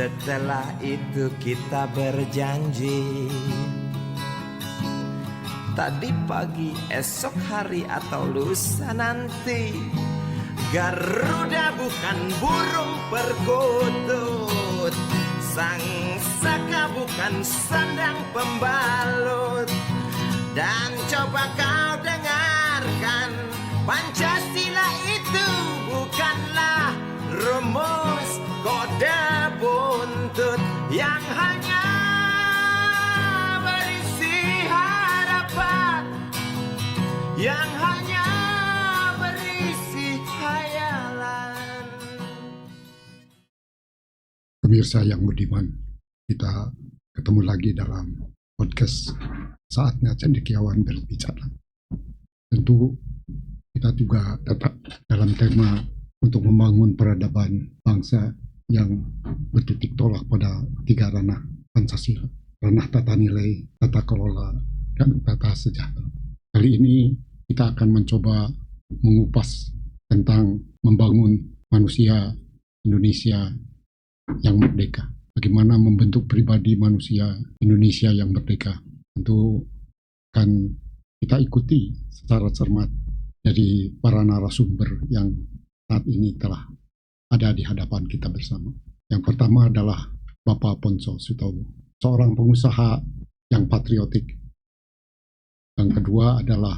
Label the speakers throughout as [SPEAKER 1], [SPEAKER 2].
[SPEAKER 1] Setelah itu kita berjanji, tadi pagi, esok hari atau lusa nanti, Garuda bukan burung perkutut, sang saka bukan sandang pembalut. Dan coba kau dengarkan, Pancasila itu bukanlah rumus kode buntut yang hanya berisi harapan, yang hanya berisi khayalan.
[SPEAKER 2] Pemirsa yang budiman, kita ketemu lagi dalam podcast Saatnya Cendekiawan Berbicara. Tentu kita juga tetap dalam tema untuk membangun peradaban bangsa yang bertitik tolak pada 3 ranah Pancasila: ranah tata nilai, tata kelola, dan tata sejahtera. Kali ini kita akan mencoba mengupas tentang membangun manusia Indonesia yang merdeka. Bagaimana membentuk pribadi manusia Indonesia yang merdeka. Tentu akan kita ikuti secara cermat dari para narasumber yang saat ini telah ada di hadapan kita bersama. Yang pertama adalah Bapak Ponco Sutowo, seorang pengusaha yang patriotik. Yang kedua adalah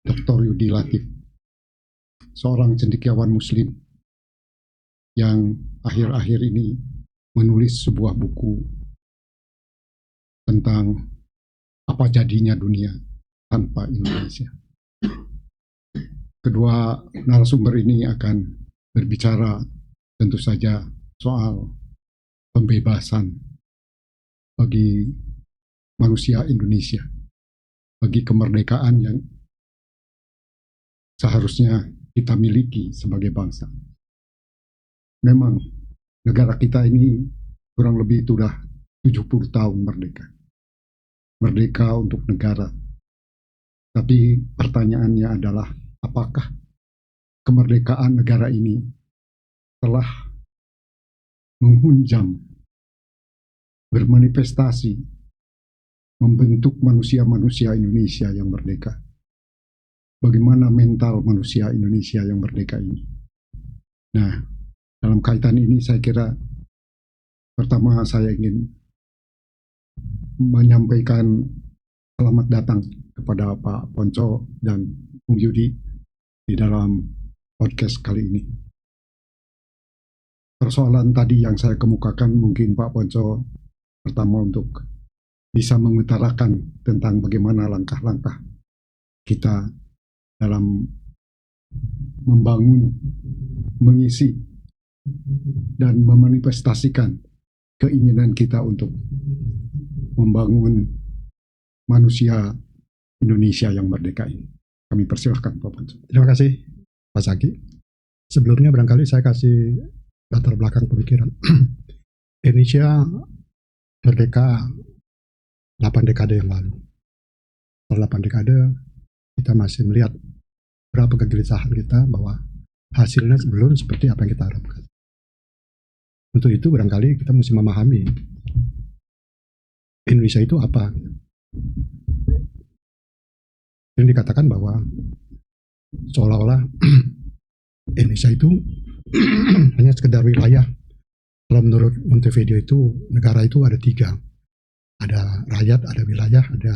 [SPEAKER 2] Dr. Yudi Latif, seorang cendekiawan muslim yang akhir-akhir ini menulis sebuah buku tentang apa jadinya dunia tanpa Indonesia. Kedua narasumber ini akan berbicara tentu saja soal pembebasan bagi manusia Indonesia, bagi kemerdekaan yang seharusnya kita miliki sebagai bangsa. Memang negara kita ini kurang lebih sudah 70 tahun merdeka. Merdeka untuk negara. Tapi pertanyaannya adalah, apakah kemerdekaan negara ini telah menghunjam, bermanifestasi, membentuk manusia-manusia Indonesia yang merdeka? Bagaimana mental manusia Indonesia yang merdeka ini? Nah, dalam kaitan ini saya kira pertama saya ingin menyampaikan selamat datang kepada Pak Ponco dan Bung Yudi di dalam podcast kali ini. Persoalan tadi yang saya kemukakan, mungkin Pak Ponco pertama untuk bisa mengutarakan tentang bagaimana langkah-langkah kita dalam membangun, mengisi, dan memanifestasikan keinginan kita untuk membangun manusia Indonesia yang merdeka ini. Kami persilahkan Pak Ponco.
[SPEAKER 3] Terima kasih Pak Zaki. Sebelumnya barangkali saya kasih latar belakang pemikiran. Indonesia merdeka 8 dekade yang lalu. Setelah 8 dekade kita masih melihat berapa kegelisahan kita bahwa hasilnya belum seperti apa yang kita harapkan. Untuk itu barangkali kita mesti memahami Indonesia itu apa. Yang dikatakan bahwa seolah-olah Indonesia itu hanya sekedar wilayah. Kalau menurut Montevideo itu negara itu ada 3. Ada rakyat, ada wilayah, ada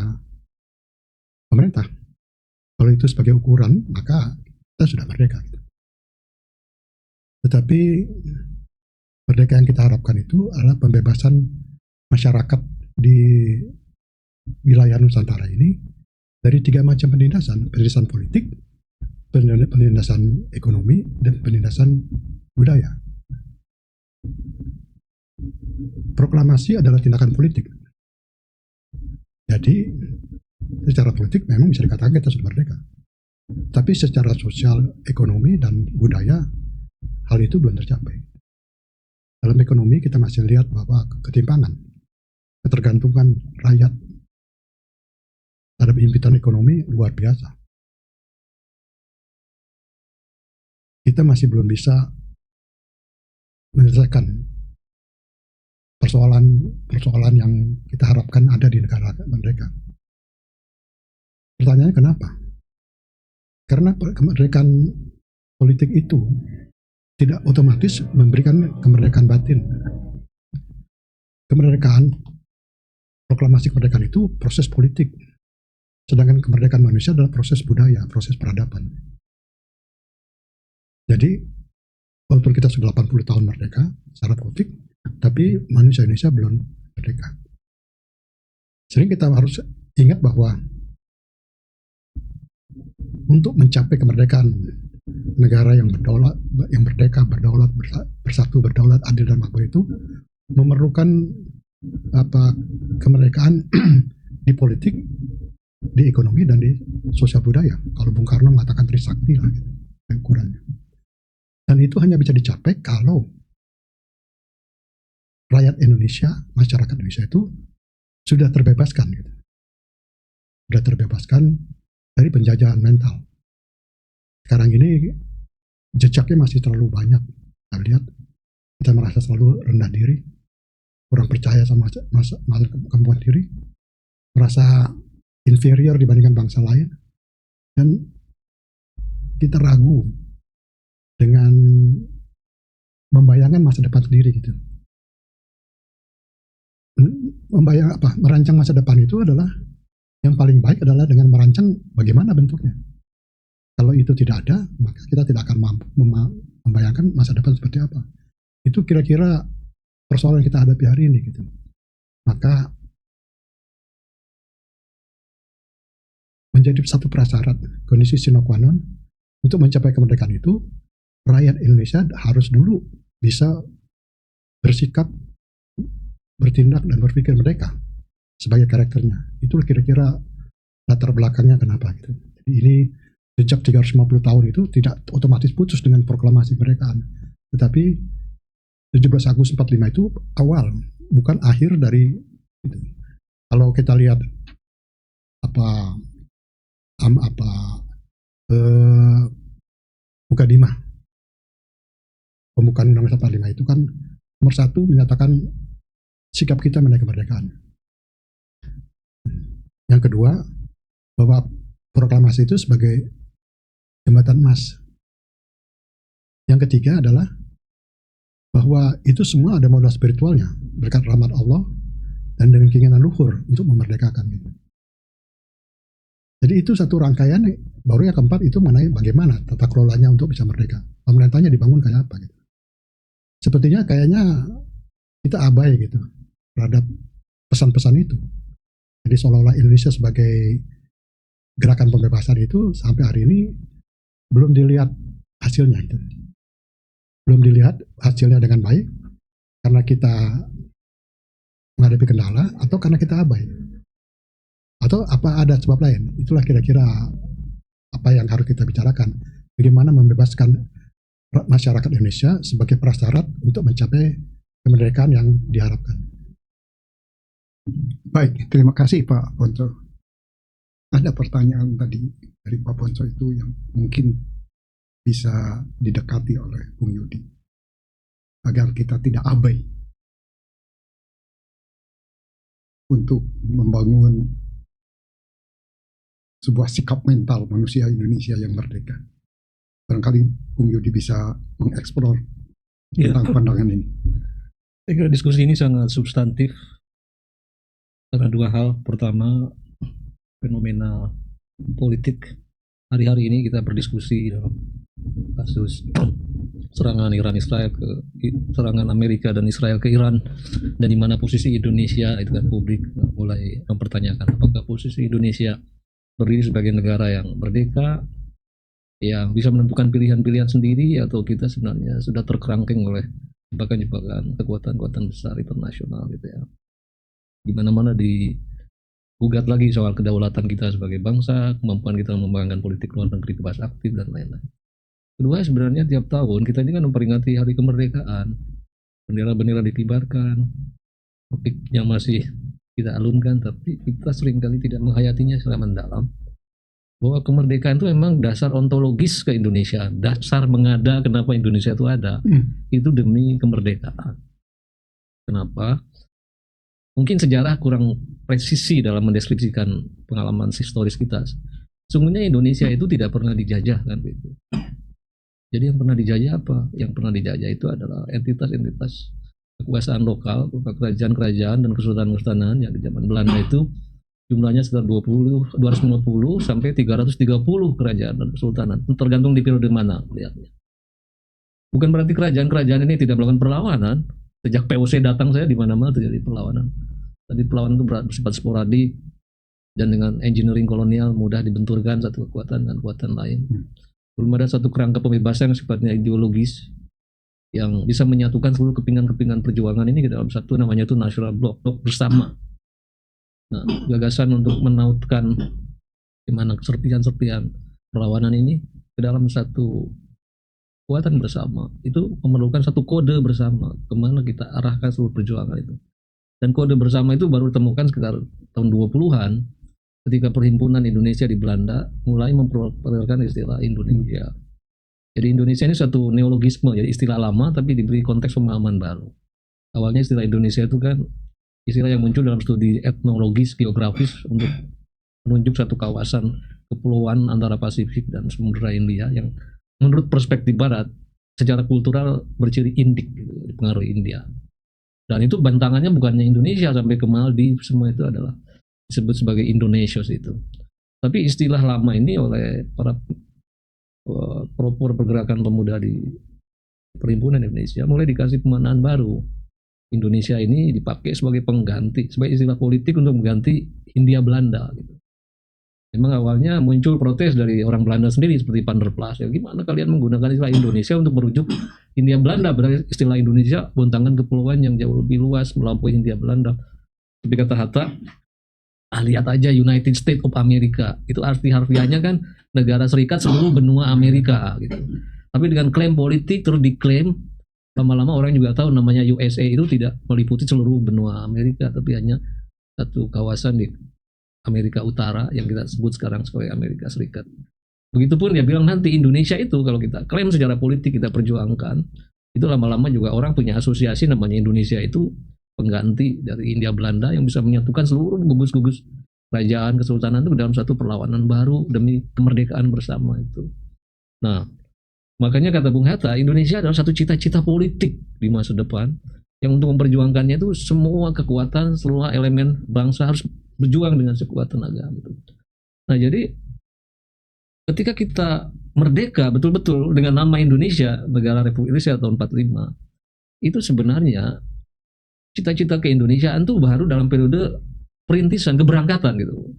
[SPEAKER 3] pemerintah. Kalau itu sebagai ukuran, maka kita sudah merdeka. Tetapi merdeka yang kita harapkan itu adalah pembebasan masyarakat di wilayah Nusantara ini dari 3 macam penindasan: penindasan politik, penindasan ekonomi, dan penindasan budaya. Proklamasi adalah tindakan politik. Jadi secara politik memang bisa dikatakan kita sudah merdeka. Tapi secara sosial, ekonomi, dan budaya hal itu belum tercapai. Dalam ekonomi kita masih lihat bahwa ketimpangan, ketergantungan rakyat terhadap impitan ekonomi luar biasa. Kita masih belum bisa menyelesaikan persoalan yang kita harapkan ada di negara mereka. Pertanyaannya kenapa? Karena kemerdekaan politik itu tidak otomatis memberikan kemerdekaan batin. Kemerdekaan, proklamasi kemerdekaan itu proses politik. Sedangkan kemerdekaan manusia adalah proses budaya, proses peradaban. Jadi, walaupun kita sudah 80 tahun merdeka secara politik, tapi manusia Indonesia belum merdeka. Sering kita harus ingat bahwa untuk mencapai kemerdekaan negara yang berdaulat, yang merdeka, berdaulat, bersatu, berdaulat, adil dan makmur itu memerlukan kemerdekaan di politik, di ekonomi dan di sosial budaya. Kalau Bung Karno mengatakan trisakti lah gitu, ukurannya. Dan itu hanya bisa dicapai kalau rakyat Indonesia, masyarakat Indonesia itu sudah terbebaskan gitu. Sudah terbebaskan dari penjajahan mental. Sekarang ini jejaknya masih terlalu banyak. Kita lihat, kita merasa selalu rendah diri, kurang percaya sama kemampuan diri, merasa inferior dibandingkan bangsa lain, dan kita ragu dengan membayangkan masa depan sendiri gitu. Merancang masa depan itu adalah yang paling baik adalah dengan merancang bagaimana bentuknya. Kalau itu tidak ada, maka kita tidak akan mampu membayangkan masa depan seperti apa. Itu kira-kira persoalan yang kita hadapi hari ini gitu. Maka menjadi satu prasyarat, kondisi sine qua non untuk mencapai kemerdekaan itu, rakyat Indonesia harus dulu bisa bersikap, bertindak dan berpikir merdeka sebagai karakternya. Itu kira-kira latar belakangnya kenapa gitu. Jadi ini sejak 350 tahun itu tidak otomatis putus dengan proklamasi kemerdekaan. Tetapi 17 Agustus 45 itu awal, bukan akhir dari itu. Kalau kita lihat Mukadimah pembukaan Undang-Undang 45 itu kan nomor 1 menyatakan sikap kita mengenai kemerdekaan. Yang kedua, bahwa proklamasi itu sebagai jembatan emas. Yang ketiga adalah bahwa itu semua ada modal spiritualnya berkat rahmat Allah dan dengan keinginan luhur untuk memerdekakan gitu. Jadi itu satu rangkaian. Baru yang keempat itu mengenai bagaimana tata kelolanya untuk bisa merdeka. Pemerintahnya dibangun kayak apa gitu. Sepertinya kayaknya kita abai gitu terhadap pesan-pesan itu. Jadi seolah-olah Indonesia sebagai gerakan pembebasan itu sampai hari ini belum dilihat hasilnya gitu. Belum dilihat hasilnya dengan baik karena kita menghadapi kendala atau karena kita abai. Atau apa ada sebab lain? Itulah kira-kira apa yang harus kita bicarakan. Bagaimana membebaskan masyarakat Indonesia sebagai prasyarat untuk mencapai kemerdekaan yang diharapkan.
[SPEAKER 2] Baik, terima kasih Pak Ponco. Ada pertanyaan tadi dari Pak Ponco itu yang mungkin bisa didekati oleh Bung Yudi. Agar kita tidak abai untuk membangun sebuah sikap mental manusia Indonesia yang merdeka. Barangkali Bung Yudi bisa mengeksplor tentang pandangan ini.
[SPEAKER 4] Saya kira diskusi ini sangat substantif karena dua hal. Pertama, fenomena politik hari-hari ini kita berdiskusi dalam kasus serangan serangan Amerika dan Israel ke Iran, dan di mana posisi Indonesia itu kan publik mulai mempertanyakan apakah posisi Indonesia berdiri sebagai negara yang merdeka, yang bisa menentukan pilihan-pilihan sendiri, atau kita sebenarnya sudah terkerangkeng oleh jebakan-jebakan kekuatan-kekuatan besar internasional gitu ya. Di mana-mana digugat lagi soal kedaulatan kita sebagai bangsa, kemampuan kita mengembangkan politik luar negeri bebas aktif dan lain-lain. Kedua, sebenarnya tiap tahun kita ini kan memperingati hari kemerdekaan, bendera-bendera dikibarkan, topik yang masih kita alunkan, tapi kita seringkali tidak menghayatinya secara mendalam. Bahwa kemerdekaan itu memang dasar ontologis ke Indonesia, dasar mengada kenapa Indonesia itu ada, itu demi kemerdekaan. Kenapa? mungkin sejarah kurang presisi dalam mendeskripsikan pengalaman historis kita. Sungguhnya Indonesia itu tidak pernah dijajah kan gitu. Jadi yang pernah dijajah apa? Yang pernah dijajah itu adalah entitas-entitas kekuasaan lokal, kerajaan-kerajaan dan kesultanan-kesultanan yang di zaman Belanda itu jumlahnya sekitar 250 sampai 330 kerajaan dan kesultanan, tergantung di periode mana lihatnya. Bukan berarti kerajaan-kerajaan ini tidak melakukan perlawanan. Sejak POC datang saya di mana-mana terjadi perlawanan. Tadi perlawanan itu bersifat sporadik dan dengan engineering kolonial mudah dibenturkan satu kekuatan dengan kekuatan lain. Belum ada satu kerangka pembebasan yang sifatnya ideologis yang bisa menyatukan seluruh kepingan-kepingan perjuangan ini ke dalam satu, namanya itu national block bersama. Nah, gagasan untuk menautkan gimana serpihan-serpihan perlawanan ini ke dalam satu kekuatan bersama itu memerlukan satu kode bersama kemana kita arahkan seluruh perjuangan itu. Dan kode bersama itu baru ditemukan sekitar tahun 20-an ketika Perhimpunan Indonesia di Belanda mulai memperkenalkan istilah Indonesia. Jadi Indonesia ini satu neologisme, jadi istilah lama tapi diberi konteks pemahaman baru. Awalnya istilah Indonesia itu kan istilah yang muncul dalam studi etnologis geografis untuk menunjuk satu kawasan kepulauan antara Pasifik dan Samudra India yang menurut perspektif Barat secara kultural berciri Indik, gitu, dipengaruhi India. Dan itu bantangannya bukannya Indonesia sampai ke Maldives, semua itu adalah disebut sebagai Indonesia itu. Tapi istilah lama ini oleh para pelopor pergerakan pemuda di Perhimpunan Indonesia mulai dikasih pemaknaan baru. Indonesia ini dipakai sebagai pengganti, sebagai istilah politik untuk mengganti Hindia Belanda gitu. Memang awalnya muncul protes dari orang Belanda sendiri seperti Van der Plas, ya gimana kalian menggunakan istilah Indonesia untuk merujuk Hindia Belanda, berarti istilah Indonesia bontangan kepulauan yang jauh lebih luas melampaui Hindia Belanda. Tapi kata Hatta, lihat aja United States of America, itu arti harfiahnya kan negara serikat seluruh benua Amerika gitu. Tapi dengan klaim politik terus diklaim, lama-lama orang juga tahu namanya USA itu tidak meliputi seluruh benua Amerika, tapi hanya satu kawasan di Amerika Utara yang kita sebut sekarang sebagai Amerika Serikat. Begitupun dia bilang nanti Indonesia itu kalau kita klaim secara politik kita perjuangkan, itu lama-lama juga orang punya asosiasi namanya Indonesia itu pengganti dari Hindia Belanda yang bisa menyatukan seluruh gugus-gugus kerajaan kesultanan itu dalam satu perlawanan baru demi kemerdekaan bersama itu. Nah, makanya kata Bung Hatta, Indonesia adalah satu cita-cita politik di masa depan yang untuk memperjuangkannya itu semua kekuatan, seluruh elemen bangsa harus berjuang dengan sekuat tenaga gitu. Nah, jadi ketika kita merdeka betul-betul dengan nama Indonesia, Negara Republik Indonesia tahun 45, itu sebenarnya cita-cita keindonesiaan itu baru dalam periode perintisan, keberangkatan gitu.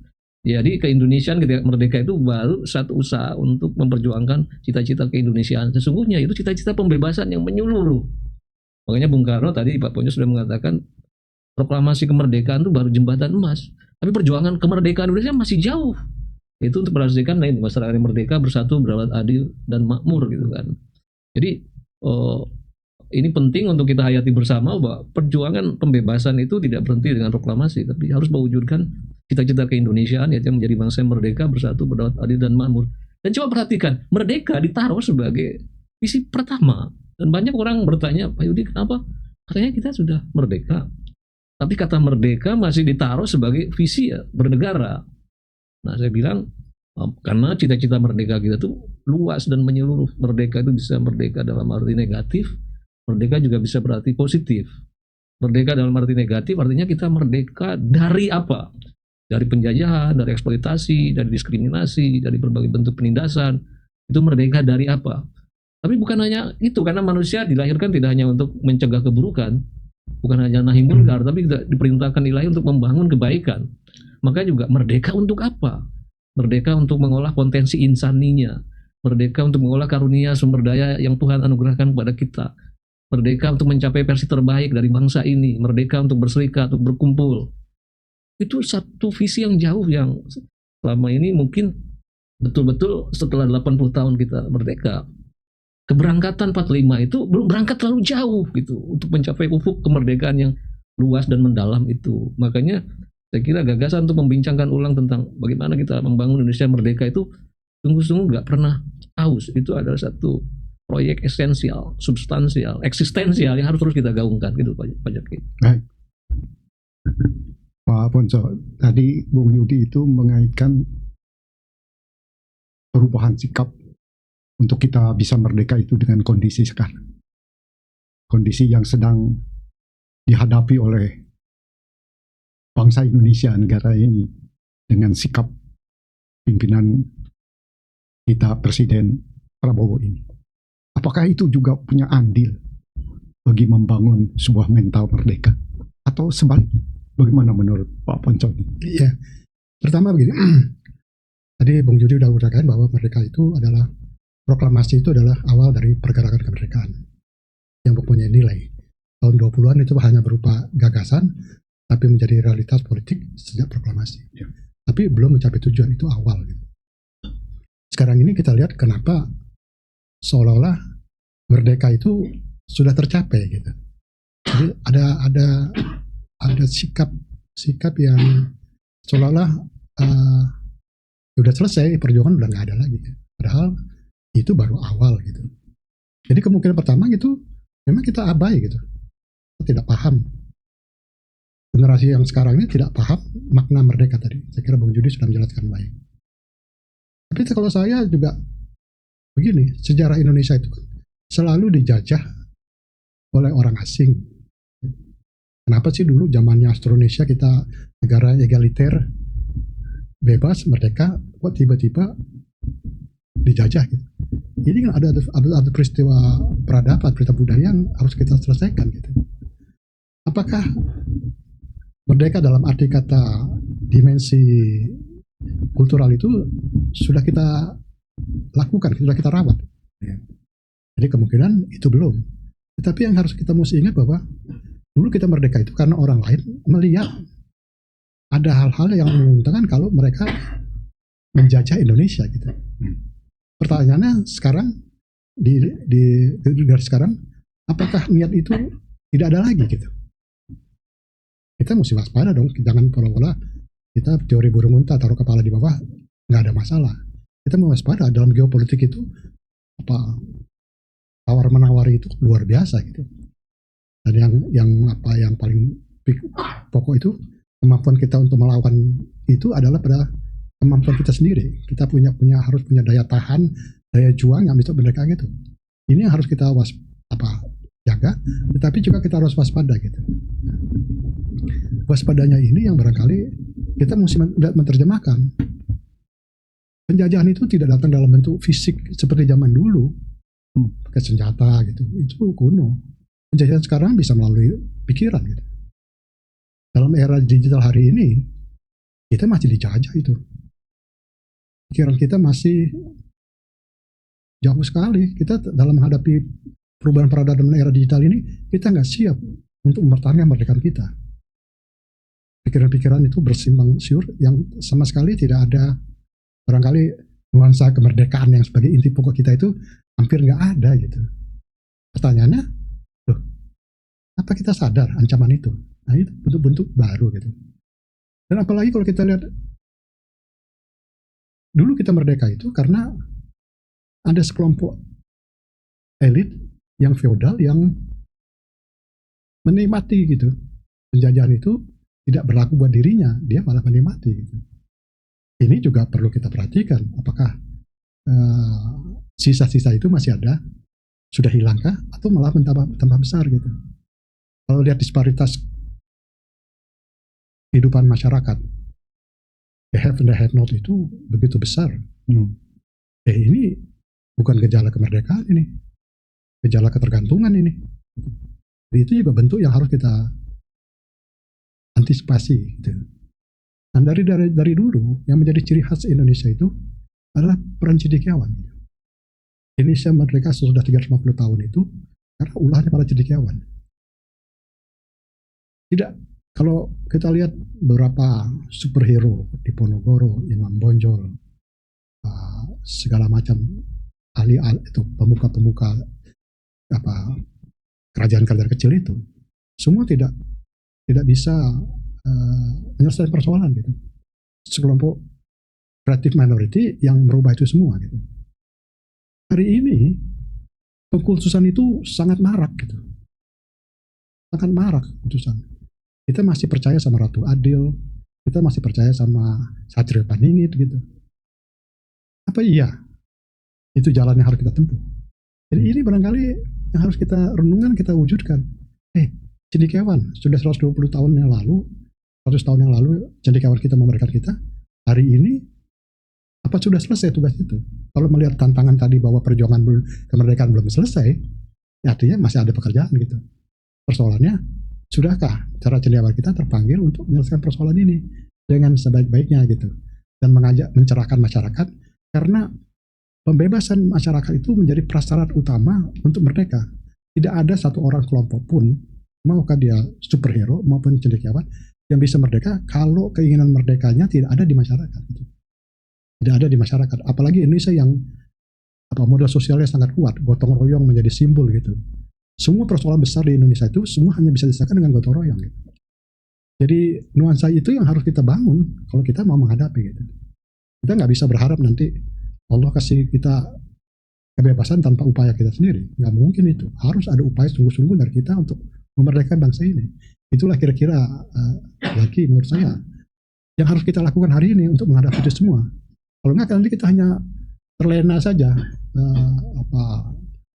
[SPEAKER 4] Jadi keindonesiaan ketika merdeka itu baru satu usaha untuk memperjuangkan cita-cita keindonesiaan. Sesungguhnya itu cita-cita pembebasan yang menyeluruh. Makanya Bung Karno tadi Pak Ponyo sudah mengatakan proklamasi kemerdekaan itu baru jembatan emas. Tapi perjuangan kemerdekaan Indonesia masih jauh. Itu untuk merasakan masyarakat yang merdeka bersatu, beradab, adil dan makmur gitu kan. Jadi ini penting untuk kita hayati bersama bahwa perjuangan pembebasan itu tidak berhenti dengan proklamasi, tapi harus mewujudkan cita-cita keindonesiaan yaitu menjadi bangsa yang merdeka, bersatu, beradab, adil dan makmur. Dan coba perhatikan, merdeka ditaruh sebagai visi pertama. Dan banyak orang bertanya, Pak Yudi kenapa? Katanya kita sudah merdeka. Tapi kata merdeka masih ditaruh sebagai visi ya, bernegara. Nah saya bilang, karena cita-cita merdeka kita itu luas dan menyeluruh. Merdeka itu bisa merdeka dalam arti negatif, merdeka juga bisa berarti positif. Merdeka dalam arti negatif artinya kita merdeka dari apa? Dari penjajahan, dari eksploitasi, dari diskriminasi, dari berbagai bentuk penindasan. Itu merdeka dari apa? Tapi bukan hanya itu, karena manusia dilahirkan tidak hanya untuk mencegah keburukan, bukan hanya nahi munkar, tapi juga diperintahkan ilahi untuk membangun kebaikan. Maka juga merdeka untuk apa? Merdeka untuk mengolah potensi insaninya, merdeka untuk mengolah karunia sumber daya yang Tuhan anugerahkan kepada kita, merdeka untuk mencapai versi terbaik dari bangsa ini, merdeka untuk berserikat, untuk berkumpul. Itu satu visi yang jauh yang selama ini mungkin betul-betul setelah 80 tahun kita merdeka, keberangkatan 45 itu belum berangkat terlalu jauh gitu untuk mencapai ufuk kemerdekaan yang luas dan mendalam itu. Makanya saya kira gagasan untuk membincangkan ulang tentang bagaimana kita membangun Indonesia merdeka itu sungguh-sungguh nggak pernah aus. Itu adalah satu proyek esensial, substansial, eksistensial yang harus terus kita gaungkan gitu Pak Jaki.
[SPEAKER 2] Baik. Pak Ponco, tadi Bung Yudi itu mengaitkan perubahan sikap untuk kita bisa merdeka itu dengan kondisi sekarang. Kondisi yang sedang dihadapi oleh bangsa Indonesia, negara ini, dengan sikap pimpinan kita, Presiden Prabowo ini. Apakah itu juga punya andil bagi membangun sebuah mental merdeka? Atau sebaliknya? Bagaimana menurut Pak Ponco?
[SPEAKER 3] Iya, pertama begini, tadi Bung Yudi udah katakan bahwa merdeka itu adalah, proklamasi itu adalah awal dari pergerakan kemerdekaan yang mempunyai nilai. Tahun 20-an itu hanya berupa gagasan, tapi menjadi realitas politik sejak proklamasi.
[SPEAKER 2] Ya.
[SPEAKER 3] Tapi belum mencapai tujuan, itu awal. Gitu. Sekarang ini kita lihat kenapa seolah-olah merdeka itu sudah tercapai gitu. Jadi ada sikap yang seolah-olah udah selesai, perjuangan udah nggak ada lagi. Padahal itu baru awal gitu. Jadi kemungkinan pertama gitu, memang kita abai gitu, kita tidak paham. Generasi yang sekarang ini tidak paham makna merdeka tadi. Saya kira Bung Yudi sudah menjelaskan baik. Tapi kalau saya juga begini, sejarah Indonesia itu selalu dijajah oleh orang asing. Kenapa sih dulu zamannya Austronesia kita negara egaliter, bebas, merdeka, kok tiba-tiba dijajah gitu. Ini kan ada peristiwa peradaban, peristiwa budaya yang harus kita selesaikan gitu. Apakah merdeka dalam arti kata dimensi kultural itu sudah kita lakukan, sudah kita rawat? Jadi kemungkinan itu belum. Tetapi yang harus kita mesti ingat bahwa dulu kita merdeka itu karena orang lain melihat ada hal-hal yang menguntungkan kalau mereka menjajah Indonesia gitu. Pertanyaannya sekarang dari sekarang, apakah niat itu tidak ada lagi gitu? Kita mesti waspada dong, jangan pola-pola kita teori burung unta taruh kepala di bawah nggak ada masalah. Kita mau waspada dalam geopolitik itu apa tawar menawar itu luar biasa gitu. Dan yang paling pokok itu kemampuan kita untuk melawan itu adalah pada kemampuan kita sendiri. Kita harus punya daya tahan, daya juang yang bisa merdeka gitu. Ini yang harus kita jaga, tetapi juga kita harus waspada gitu. Waspadanya ini yang barangkali kita mesti menerjemahkan. Penjajahan itu tidak datang dalam bentuk fisik seperti zaman dulu, pakai senjata gitu. Itu kuno. Penjajahan sekarang bisa melalui pikiran gitu. Dalam era digital hari ini, kita masih dijajah itu. Pikiran kita masih jauh sekali. Kita dalam menghadapi perubahan peradaban era digital ini, kita nggak siap untuk mempertahankan kemerdekaan kita. Pikiran-pikiran itu bersimpang siur yang sama sekali tidak ada, barangkali nuansa kemerdekaan yang sebagai inti pokok kita itu hampir nggak ada gitu. Pertanyaannya, loh, apa kita sadar ancaman itu? Nah itu bentuk-bentuk baru gitu. Dan apalagi kalau kita lihat, dulu kita merdeka itu karena ada sekelompok elit yang feodal yang menikmati gitu. Penjajahan itu tidak berlaku buat dirinya, dia malah menikmati gitu. Ini juga perlu kita perhatikan, apakah sisa-sisa itu masih ada, sudah hilangkah, atau malah tambah besar gitu. Kalau lihat disparitas kehidupan masyarakat, the have and the have not itu begitu besar. Ini bukan gejala kemerdekaan ini, gejala ketergantungan ini. Jadi itu juga bentuk yang harus kita antisipasi gitu. Dan dari dulu yang menjadi ciri khas Indonesia itu adalah peran cendekiawan. Indonesia merdeka sudah 350 tahun itu karena ulahnya para cendekiawan. Tidak, kalau kita lihat beberapa superhero di Ponorogo, Imam Bonjol, segala macam ahli itu pemuka-pemuka kerajaan-kerajaan kecil itu, semua tidak bisa menyelesaikan persoalan gitu. Sekelompok creative minority yang merubah itu semua gitu. Hari ini pengkultusan itu sangat marak gitu. Sangat marak kultusan. kita masih percaya sama Ratu Adil, kita masih percaya sama Satrio Paningit gitu. Apa iya? Itu jalan yang harus kita tempuh. Jadi ini barangkali yang harus kita renungkan, kita wujudkan. Cendekiawan, sudah 120 tahun yang lalu, 100 tahun yang lalu, cendekiawan kita memberikan kita. Hari ini, apa sudah selesai tugas itu? Kalau melihat tantangan tadi bahwa perjuangan kemerdekaan belum selesai, ya artinya masih ada pekerjaan gitu. Persoalannya, sudahkah cara cendekiawan kita terpanggil untuk menyelesaikan persoalan ini dengan sebaik-baiknya gitu, dan mengajak mencerahkan masyarakat, karena pembebasan masyarakat itu menjadi prasyarat utama untuk merdeka. Tidak ada satu orang kelompok pun, maukah dia superhero maupun cendekiawan, yang bisa merdeka kalau keinginan merdekanya tidak ada di masyarakat gitu. Tidak ada di masyarakat, apalagi Indonesia yang modal sosialnya sangat kuat, gotong royong menjadi simbol gitu. Semua persoalan besar di Indonesia itu semua hanya bisa diselesaikan dengan gotong royong gitu. Jadi nuansa itu yang harus kita bangun kalau kita mau menghadapi gitu. Kita nggak bisa berharap nanti Allah kasih kita kebebasan tanpa upaya kita sendiri. Nggak mungkin itu. Harus ada upaya sungguh-sungguh dari kita untuk memerdekakan bangsa ini. Itulah kira-kira lagi menurut saya yang harus kita lakukan hari ini untuk menghadapi itu semua. Kalau nggak nanti kita hanya terlena saja,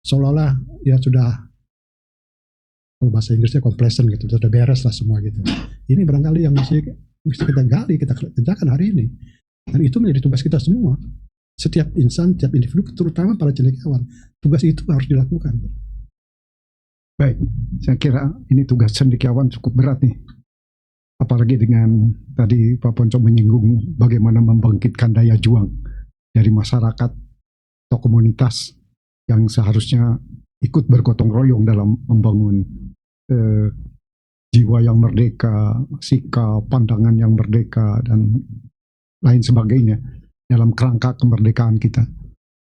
[SPEAKER 3] seolah-olah ya sudah, kalau bahasa Inggrisnya complacent gitu, sudah beres lah semua gitu. Ini barangkali yang mesti kita gali, kita kerjakan hari ini. Dan itu menjadi tugas kita semua. Setiap insan, setiap individu, terutama para cendekiawan, tugas itu harus dilakukan.
[SPEAKER 2] Baik, saya kira ini tugas cendekiawan cukup berat nih. Apalagi dengan tadi Pak Ponco menyinggung bagaimana membangkitkan daya juang dari masyarakat atau komunitas yang seharusnya ikut bergotong royong dalam membangun jiwa yang merdeka, sikap, pandangan yang merdeka, dan lain sebagainya dalam kerangka kemerdekaan kita.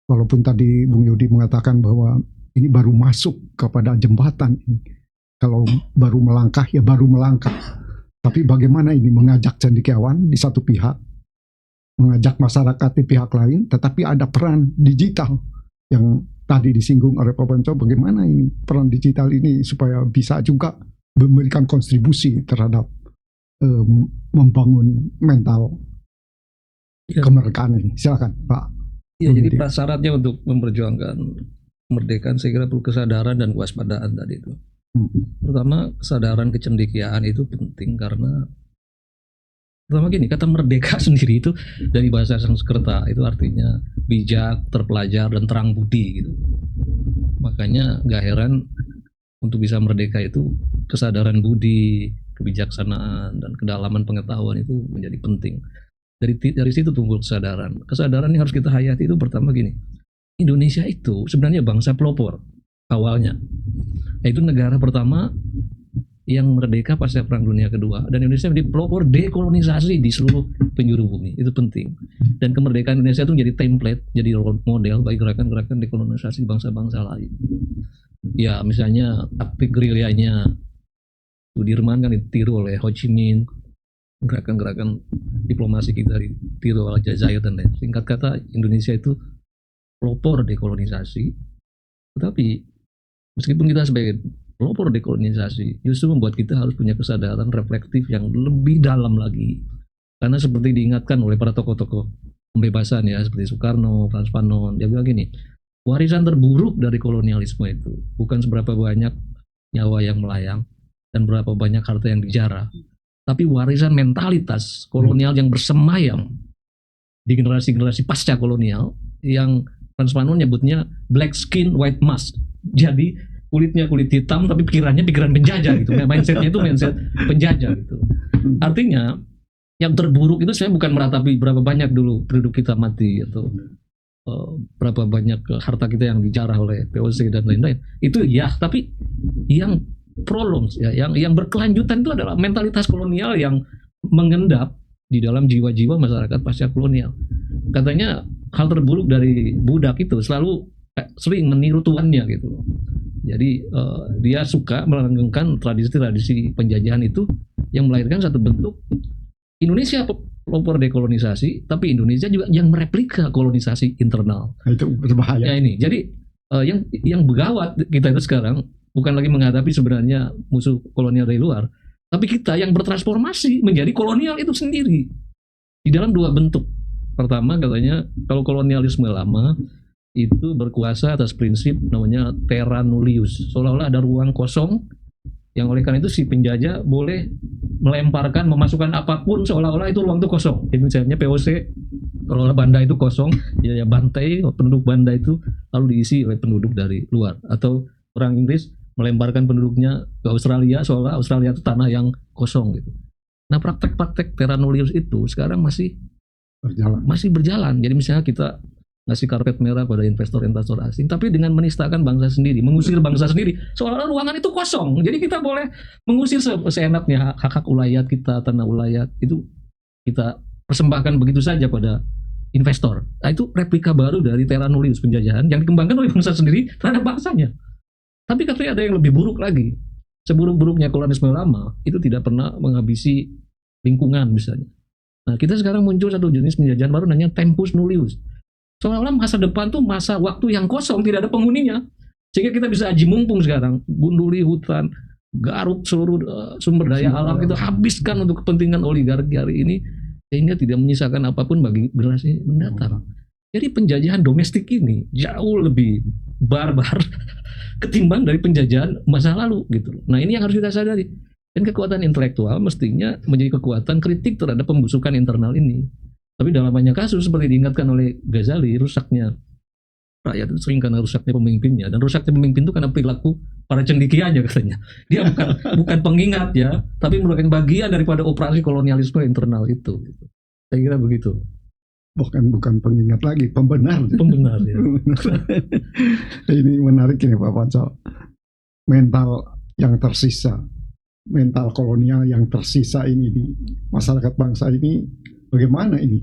[SPEAKER 2] Walaupun tadi Bung Yudi mengatakan bahwa ini baru masuk kepada jembatan. Kalau baru melangkah, ya baru melangkah. Tapi bagaimana ini mengajak cendekiawan di satu pihak, mengajak masyarakat di pihak lain, tetapi ada peran digital yang tadi disinggung oleh Pak Ponco. Bagaimana ini peran digital ini supaya bisa juga memberikan kontribusi terhadap membangun mental kemerdekaan ini. Silakan Pak.
[SPEAKER 4] Ya, jadi prasyaratnya untuk memperjuangkan kemerdekaan saya kira perlu kesadaran dan kewaspadaan tadi itu. Pertama, kesadaran kecendekiaan itu penting karena pertama gini, kata merdeka sendiri itu dari bahasa Sanskerta itu artinya bijak, terpelajar, dan terang budi gitu. Makanya gak heran untuk bisa merdeka itu kesadaran budi, kebijaksanaan, dan kedalaman pengetahuan itu menjadi penting. Dari situ tumbuh kesadaran. Kesadaran yang harus kita hayati itu pertama gini, Indonesia itu sebenarnya bangsa pelopor awalnya. Itu negara pertama yang merdeka pasca Perang Dunia Kedua, dan Indonesia menjadi pelopor dekolonisasi di seluruh penjuru bumi. Itu penting. Dan kemerdekaan Indonesia itu menjadi template, jadi role model bagi gerakan-gerakan dekolonisasi bangsa-bangsa lain. Ya, misalnya taktik gerilyanya Sudirman kan ditiru oleh Ho Chi Minh, gerakan-gerakan diplomasi kita ditiru oleh Aljazair dan lain. Singkat kata, Indonesia itu pelopor dekolonisasi, tetapi meskipun kita sebagai pelopor dekolonisasi, justru membuat kita harus punya kesadaran reflektif yang lebih dalam lagi. Karena seperti diingatkan oleh para tokoh-tokoh pembebasan ya, seperti Soekarno, Frans Fanon, dia bilang gini, warisan terburuk dari kolonialisme itu bukan seberapa banyak nyawa yang melayang dan berapa banyak harta yang dijarah, tapi warisan mentalitas kolonial yang bersemayam di generasi-generasi pasca kolonial yang Frans Fanon nyebutnya black skin white mask. Jadi kulitnya kulit hitam tapi pikirannya pikiran penjajah gitu. Mindsetnya itu mindset penjajah gitu. Artinya yang terburuk itu sebenarnya bukan meratapi berapa banyak dulu penduduk kita mati atau berapa banyak harta kita yang dijarah oleh VOC dan lain-lain. Itu ya, tapi yang prolongs ya, yang berkelanjutan itu adalah mentalitas kolonial yang mengendap di dalam jiwa-jiwa masyarakat pasca kolonial. Katanya hal terburuk dari budak itu selalu sering meniru tuannya gitu. Jadi dia suka melanggengkan tradisi-tradisi penjajahan itu yang melahirkan satu bentuk Indonesia pelopor dekolonisasi, tapi Indonesia juga yang mereplika kolonisasi internal.
[SPEAKER 2] Itu berbahaya.
[SPEAKER 4] Ya ini. Jadi yang begawat kita itu sekarang bukan lagi menghadapi sebenarnya musuh kolonial dari luar, Tapi kita yang bertransformasi menjadi kolonial itu sendiri di dalam dua bentuk. Pertama katanya kalau kolonialisme lama itu berkuasa atas prinsip namanya terra nullius, seolah-olah ada ruang kosong yang oleh karena itu si penjajah boleh melemparkan, memasukkan apapun seolah-olah itu ruang itu kosong. Jadi misalnya POC, kalau Banda itu kosong, ya Bantai, penduduk Banda itu lalu diisi oleh penduduk dari luar. Atau orang Inggris melemparkan penduduknya ke Australia, seolah Australia itu tanah yang kosong gitu. Nah praktek-praktek terra nullius itu sekarang masih berjalan. Jadi misalnya kita ngasih karpet merah pada investor-investor asing, tapi dengan menistakan bangsa sendiri, mengusir bangsa sendiri, seolah-olah ruangan itu kosong. Jadi kita boleh mengusir seenaknya hak-hak ulayat kita, tanah ulayat itu kita persembahkan begitu saja pada investor. Nah, itu replika baru dari terra nullius penjajahan yang dikembangkan oleh bangsa sendiri terhadap bangsanya. Tapi katanya ada yang lebih buruk lagi. Seburuk-buruknya kolonialisme lama itu tidak pernah menghabisi lingkungan misalnya. Nah kita sekarang muncul satu jenis penjajahan baru namanya tempus nullius. Seolah-olah masa depan tuh masa waktu yang kosong, tidak ada penghuninya. Sehingga kita bisa aji mumpung sekarang, gunduli hutan, garuk seluruh sumber daya alam itu, habiskan untuk kepentingan oligarki hari ini, sehingga tidak menyisakan apapun bagi generasi mendatang. Jadi penjajahan domestik ini jauh lebih barbar ketimbang dari penjajahan masa lalu gitu. Nah ini yang harus kita sadari. Dan kekuatan intelektual mestinya menjadi kekuatan kritik terhadap pembusukan internal ini. Tapi dalam banyak kasus seperti diingatkan oleh Ghazali, rusaknya rakyat itu sering karena rusaknya pemimpinnya, dan rusaknya pemimpin itu karena perilaku para cendekianya katanya. Dia bukan pengingat ya, tapi merupakan bagian daripada operasi kolonialisme internal itu. Saya kira begitu.
[SPEAKER 2] Bukan pengingat lagi, pembenar.
[SPEAKER 4] Pembenar ya.
[SPEAKER 2] Ini menarik ini Pak Panco. Mental yang tersisa, mental kolonial yang tersisa ini di masyarakat bangsa ini. Bagaimana ini?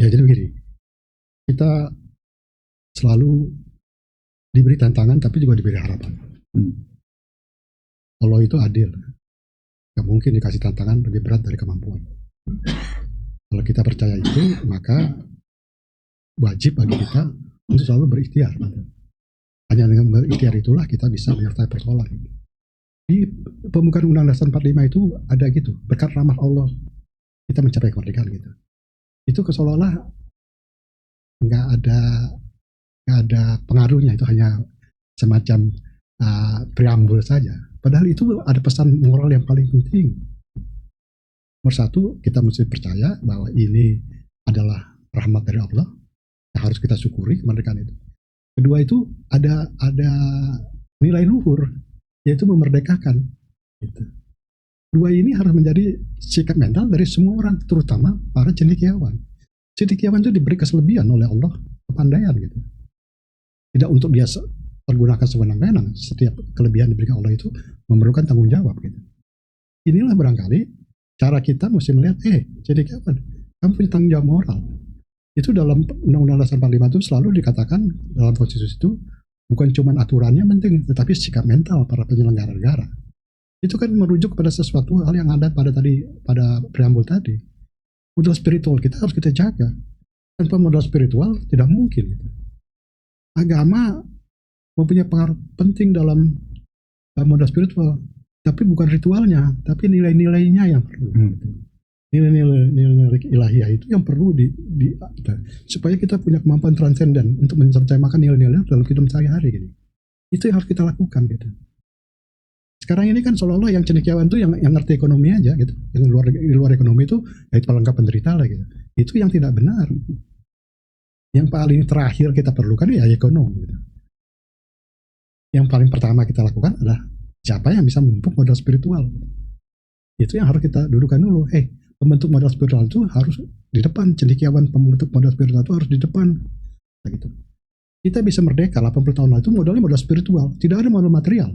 [SPEAKER 3] Ya jadi begini, kita selalu diberi tantangan tapi juga diberi harapan. Allah itu adil, gak mungkin dikasih tantangan lebih berat dari kemampuan. Kalau kita percaya itu, maka wajib bagi kita untuk selalu berikhtiar. Hanya dengan berikhtiar itulah kita bisa menyertai persoalan. Di pembukaan Undang-Undang Dasar 45 itu ada gitu, berkat rahmat Allah kita mencapai kemerdekaan gitu. Itu seolah-olah nggak ada pengaruhnya, itu hanya semacam preambul saja. Padahal itu ada pesan moral yang paling penting. Nomor satu, kita mesti percaya bahwa ini adalah rahmat dari Allah yang harus kita syukuri kemerdekaan itu. Kedua itu ada nilai luhur, yaitu memerdekakan. Gitu. Dua ini harus menjadi sikap mental dari semua orang, terutama para cendekiawan. Cendekiawan itu diberi keselebihan oleh Allah, kepandaian gitu. Tidak untuk biasa pergunakan sewenang-wenang. Setiap kelebihan diberikan Allah itu memerlukan tanggung jawab gitu. Inilah barangkali cara kita mesti melihat, cendekiawan, kamu punya tanggung jawab moral. Itu dalam Undang-Undang Dasar 45 itu selalu dikatakan dalam konstitusi itu bukan cuma aturannya penting, tetapi sikap mental para penyelenggara negara. Itu kan merujuk pada sesuatu hal yang ada pada preambul tadi. Modal spiritual kita harus kita jaga. Tanpa modal spiritual tidak mungkin gitu. Agama mempunyai pengaruh penting dalam modal spiritual, tapi bukan ritualnya, tapi nilai-nilainya yang perlu. Nilai-nilai ilahiyah itu yang perlu supaya kita punya kemampuan transenden untuk menceritakan nilai-nilai dalam hidup sehari-hari gitu. Itu yang harus kita lakukan gitu. Sekarang ini kan seolah-olah yang cendekiawan itu yang ngerti ekonomi aja gitu. Yang di luar ekonomi itu ya itu pelengkap penderita lah gitu. Itu yang tidak benar. Yang paling terakhir kita perlukan ya ekonomi gitu. Yang paling pertama kita lakukan adalah siapa yang bisa memupuk modal spiritual. Itu yang harus kita dudukan dulu. Pembentuk modal spiritual itu harus di depan. Cendekiawan pembentuk modal spiritual itu harus di depan. Nah, gitu. Kita bisa merdeka 80 tahun lalu itu modalnya modal spiritual. Tidak ada modal material.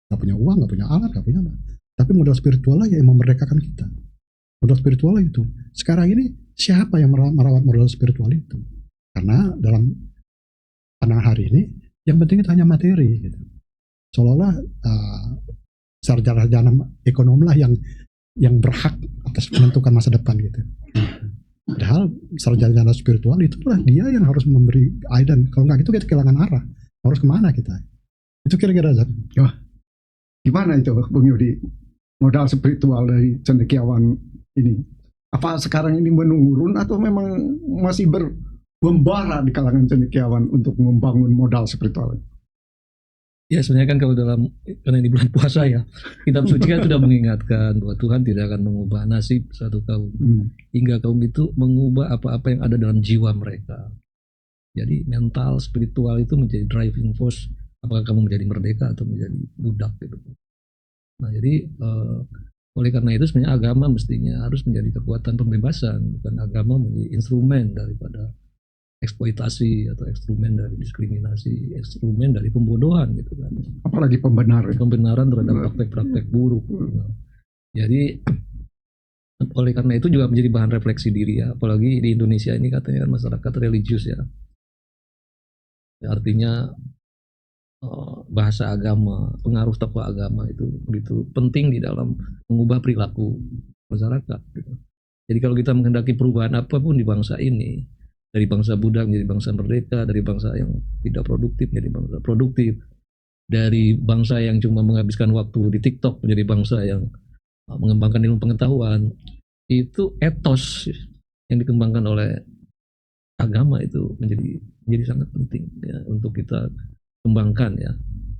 [SPEAKER 3] Gak punya uang, gak punya alat, gak punya apa. Tapi modal spiritual lah yang memerdekakan kita. Modal spiritual itu. Sekarang ini siapa yang merawat modal spiritual itu? Karena dalam pandangan hari ini yang penting itu hanya materi gitu. Seolah-olah sarjana ekonom lah yang berhak atas menentukan masa depan gitu. Padahal sarjana spiritual itulah dia yang harus memberi guidance. Kalau nggak gitu kita kehilangan arah. Harus kemana kita? Itu kira-kira.
[SPEAKER 2] Gimana itu Bung Yudi, modal spiritual dari cendekiawan ini? Apa sekarang ini menurun atau memang masih membara di kalangan cendekiawan untuk membangun modal spiritual?
[SPEAKER 4] Ya sebenarnya kan kalau karena ini bulan puasa ya, kitab suci kan sudah mengingatkan bahwa Tuhan tidak akan mengubah nasib satu kaum hingga kaum itu mengubah apa-apa yang ada dalam jiwa mereka. Jadi mental spiritual itu menjadi driving force, apakah kamu menjadi merdeka atau menjadi budak gitu. Nah jadi oleh karena itu sebenarnya agama mestinya harus menjadi kekuatan pembebasan, bukan agama menjadi instrumen daripada eksploitasi atau instrumen dari diskriminasi, instrumen dari pembodohan gitu kan.
[SPEAKER 2] Apalagi
[SPEAKER 4] Pembenaran terhadap praktek-praktek buruk. Nah, jadi oleh karena itu juga menjadi bahan refleksi diri ya, apalagi di Indonesia ini katanya masyarakat religius ya. Artinya bahasa agama, pengaruh tokoh agama itu begitu penting di dalam mengubah perilaku masyarakat gitu. Jadi kalau kita menghendaki perubahan apapun di bangsa ini, dari bangsa budak menjadi bangsa merdeka, dari bangsa yang tidak produktif menjadi bangsa produktif, dari bangsa yang cuma menghabiskan waktu di TikTok menjadi bangsa yang mengembangkan ilmu pengetahuan, itu etos yang dikembangkan oleh agama itu menjadi sangat penting ya untuk kita kembangkan ya.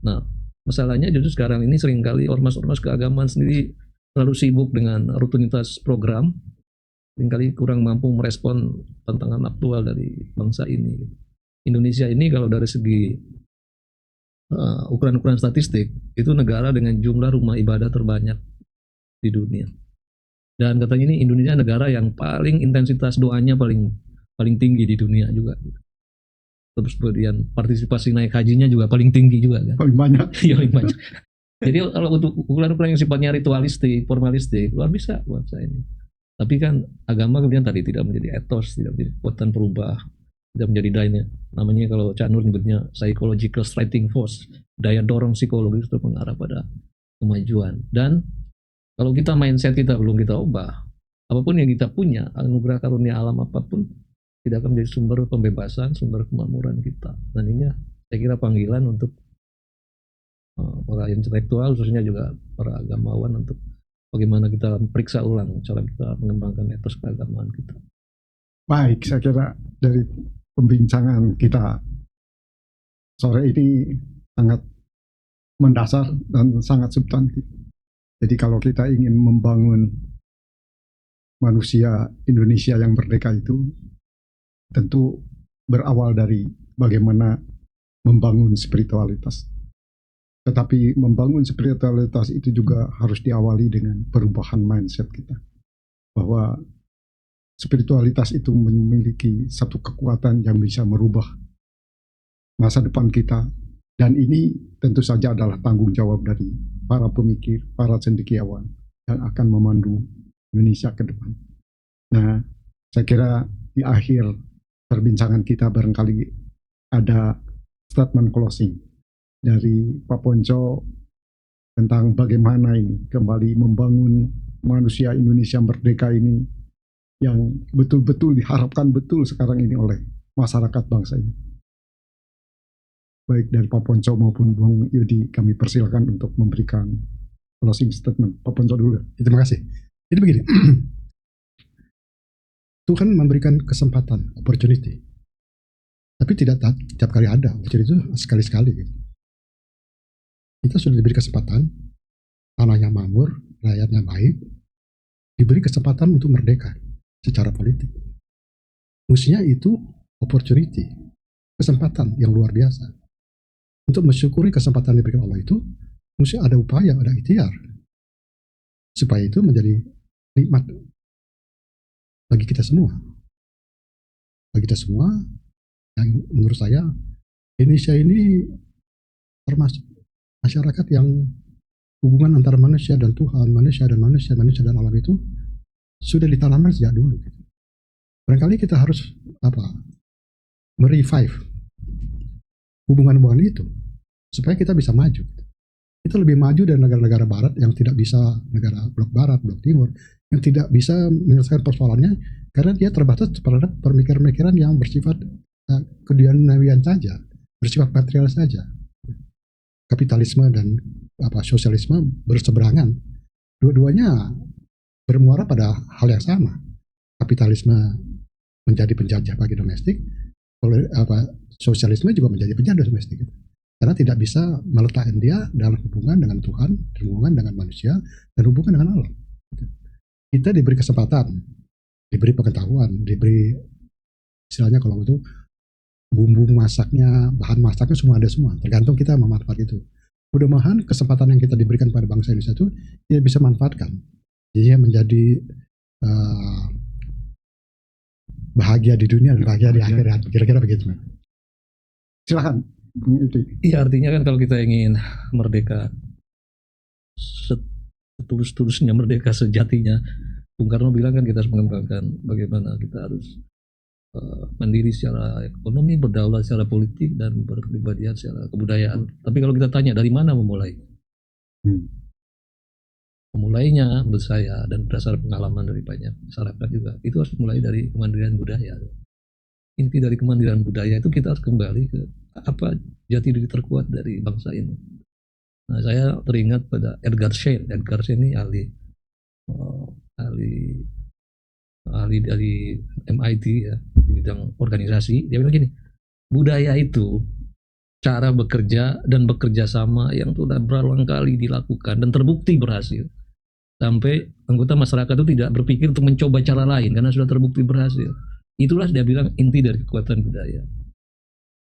[SPEAKER 4] Nah, masalahnya justru sekarang ini seringkali ormas-ormas keagamaan sendiri terlalu sibuk dengan rutinitas program, seringkali kurang mampu merespon tantangan aktual dari bangsa ini. Indonesia ini kalau dari segi ukuran-ukuran statistik itu negara dengan jumlah rumah ibadah terbanyak di dunia. Dan katanya ini Indonesia negara yang paling intensitas doanya paling tinggi di dunia juga. Terus kemudian partisipasi naik hajinya juga paling tinggi juga kan.
[SPEAKER 2] paling banyak.
[SPEAKER 4] Iya paling banyak. Jadi kalau untuk ukuran-ukuran yang sifatnya ritualistik, formalistik, luar biasa bangsa ini. Tapi kan agama kemudian tadi tidak menjadi etos, tidak menjadi kekuatan perubah, tidak menjadi daya, namanya kalau Cak Nur nyebutnya psychological striking force, daya dorong psikologis untuk mengarah pada kemajuan. Dan kalau kita mindset kita belum kita ubah, apapun yang kita punya, anugerah karunia alam apapun, tidak akan menjadi sumber pembebasan, sumber kemakmuran kita. Dan ini saya kira panggilan untuk para intelektual, khususnya juga para agamawan untuk bagaimana kita periksa ulang cara kita mengembangkan etos keagamaan kita.
[SPEAKER 2] Baik, saya kira dari pembincangan kita sore ini sangat mendasar dan sangat substantif. Jadi kalau kita ingin membangun manusia Indonesia yang merdeka itu, tentu berawal dari bagaimana membangun spiritualitas. Tetapi membangun spiritualitas itu juga harus diawali dengan perubahan mindset kita. Bahwa spiritualitas itu memiliki satu kekuatan yang bisa merubah masa depan kita. Dan ini tentu saja adalah tanggung jawab dari para pemikir, para cendekiawan yang akan memandu Indonesia ke depan. Nah, saya kira di akhir perbincangan kita barangkali ada statement closing dari Pak Ponco tentang bagaimana ini kembali membangun manusia Indonesia merdeka ini yang betul-betul diharapkan betul sekarang ini oleh masyarakat bangsa ini. Baik dari Pak Ponco maupun Bung Yudi, kami persilakan untuk memberikan closing statement. Pak Ponco dulu.
[SPEAKER 3] Terima kasih. Jadi begini, Tuhan memberikan kesempatan, opportunity. Tapi tidak tiap kali ada, opportunity itu sekali-sekali gitu. Kita sudah diberi kesempatan, tanahnya makmur, rakyatnya baik, diberi kesempatan untuk merdeka secara politik. Mestinya itu opportunity, kesempatan yang luar biasa. Untuk mensyukuri kesempatan yang diberikan Allah itu, mesti ada upaya, ada ikhtiar. Supaya itu menjadi nikmat bagi kita semua. Bagi kita semua, yang menurut saya, Indonesia ini termasuk masyarakat yang hubungan antara manusia dan Tuhan, manusia dan manusia, manusia dan alam itu sudah ditanamkan sejak dulu. Barangkali kita harus merevive hubungan-hubungan itu supaya kita bisa maju. Kita lebih maju dari negara-negara barat yang tidak bisa, negara blok barat, blok timur, yang tidak bisa menyelesaikan persoalannya karena dia terbatas terhadap pemikiran-pemikiran yang bersifat keduniawian saja, bersifat material saja. Kapitalisme dan sosialisme berseberangan. Dua-duanya bermuara pada hal yang sama. Kapitalisme menjadi penjajah bagi domestik, sosialisme juga menjadi penjajah domestik. Karena tidak bisa meletakkan dia dalam hubungan dengan Tuhan, hubungan dengan manusia, dan hubungan dengan Allah. Kita diberi kesempatan, diberi pengetahuan, diberi istilahnya kalau itu bumbu masaknya, bahan masaknya semua ada semua. Tergantung kita memanfaatkan itu. Mudah-mudahan kesempatan yang kita diberikan pada bangsa Indonesia itu dia bisa manfaatkan. Dia menjadi bahagia di dunia dan bahagia di akhirat. Kira-kira begitu.
[SPEAKER 2] Silakan, Bung Yudi.
[SPEAKER 4] Iya, artinya kan kalau kita ingin merdeka setulus-tulusnya, merdeka sejatinya, Bung Karno bilang kan kita harus mengembangkan bagaimana kita harus mandiri secara ekonomi, berdaulat secara politik, dan berkepribadian secara kebudayaan. Tapi kalau kita tanya dari mana memulai? Memulainya menurut saya dan berdasar pengalaman dari banyak masyarakat juga, itu harus mulai dari kemandirian budaya. Inti dari kemandirian budaya itu kita harus kembali ke apa jati diri terkuat dari bangsa ini. Nah, saya teringat pada Edgar Schein. Edgar Schein ini ahli dari MIT ya, di bidang organisasi. Dia bilang gini, budaya itu cara bekerja dan bekerja sama yang sudah berulang kali dilakukan dan terbukti berhasil. Sampai anggota masyarakat itu tidak berpikir untuk mencoba cara lain karena sudah terbukti berhasil. Itulah dia bilang inti dari kekuatan budaya.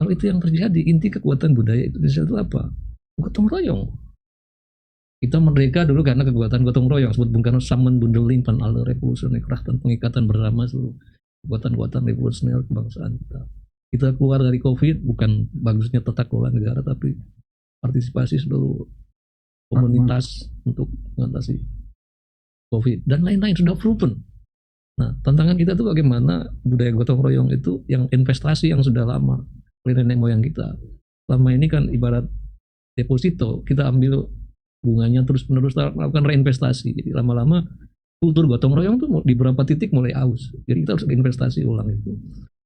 [SPEAKER 4] Kalau itu yang terjadi, inti kekuatan budaya itu itu apa? Gotong royong. Kita merdeka dulu karena kekuatan gotong royong. Sebut Bung Karno Samenbundeling van alle revolutionaire kracht dan pengikatan bersama seluruh kekuatan-kekuatan revolusioner kebangsaan kita. Kita keluar dari COVID bukan bagusnya tata kelola negara, tapi partisipasi seluruh komunitas untuk mengatasi COVID dan lain-lain sudah proven. Nah, tantangan kita tuh bagaimana budaya gotong royong itu yang investasi yang sudah lama oleh nenek moyang kita. Selama ini kan ibarat deposito, kita ambil bunganya terus-menerus melakukan reinvestasi. Jadi lama-lama kultur gotong royong tuh di beberapa titik mulai aus. Jadi kita harus investasi ulang itu.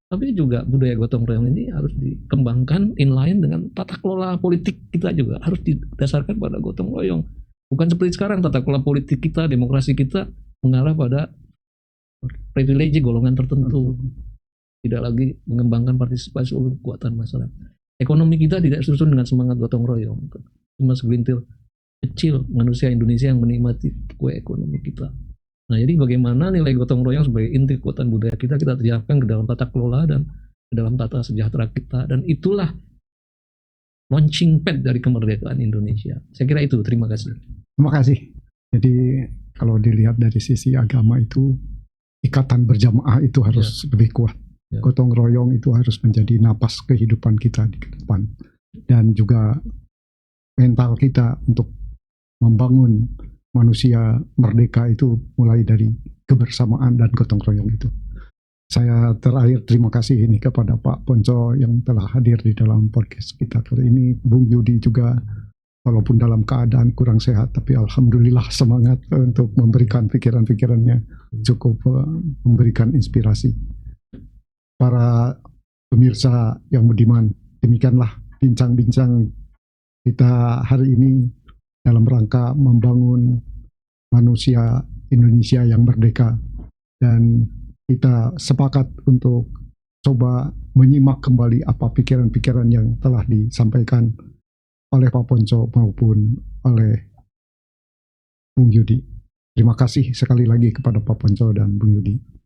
[SPEAKER 4] Tapi juga budaya gotong royong ini harus dikembangkan inline dengan tata kelola politik kita juga harus didasarkan pada gotong royong. Bukan seperti sekarang tata kelola politik kita, demokrasi kita mengarah pada privilege golongan tertentu. Tidak lagi mengembangkan partisipasi oleh kekuatan masyarakat. Ekonomi kita tidak susun dengan semangat gotong royong. Cuma segelintir kecil manusia Indonesia yang menikmati kue ekonomi kita. Nah, jadi bagaimana nilai gotong royong sebagai inti kekuatan budaya kita terjapkan ke dalam tata kelola dan ke dalam tata sejahtera kita, dan itulah launching pad dari kemerdekaan Indonesia. Saya kira itu. Terima kasih.
[SPEAKER 2] Terima kasih. Jadi kalau dilihat dari sisi agama itu ikatan berjamaah itu harus lebih kuat. Gotong royong itu harus menjadi napas kehidupan kita di depan, dan juga mental kita untuk membangun manusia merdeka itu mulai dari kebersamaan dan gotong royong itu. Saya terakhir terima kasih ini kepada Pak Ponco yang telah hadir di dalam podcast kita kali ini. Bung Yudi juga walaupun dalam keadaan kurang sehat, tapi alhamdulillah semangat untuk memberikan pikiran-pikirannya, cukup memberikan inspirasi. Para pemirsa yang budiman, demikianlah bincang-bincang kita hari ini dalam rangka membangun manusia Indonesia yang merdeka, dan kita sepakat untuk coba menyimak kembali apa pikiran-pikiran yang telah disampaikan oleh Pak Ponco maupun oleh Bung Yudi. Terima kasih sekali lagi kepada Pak Ponco dan Bung Yudi.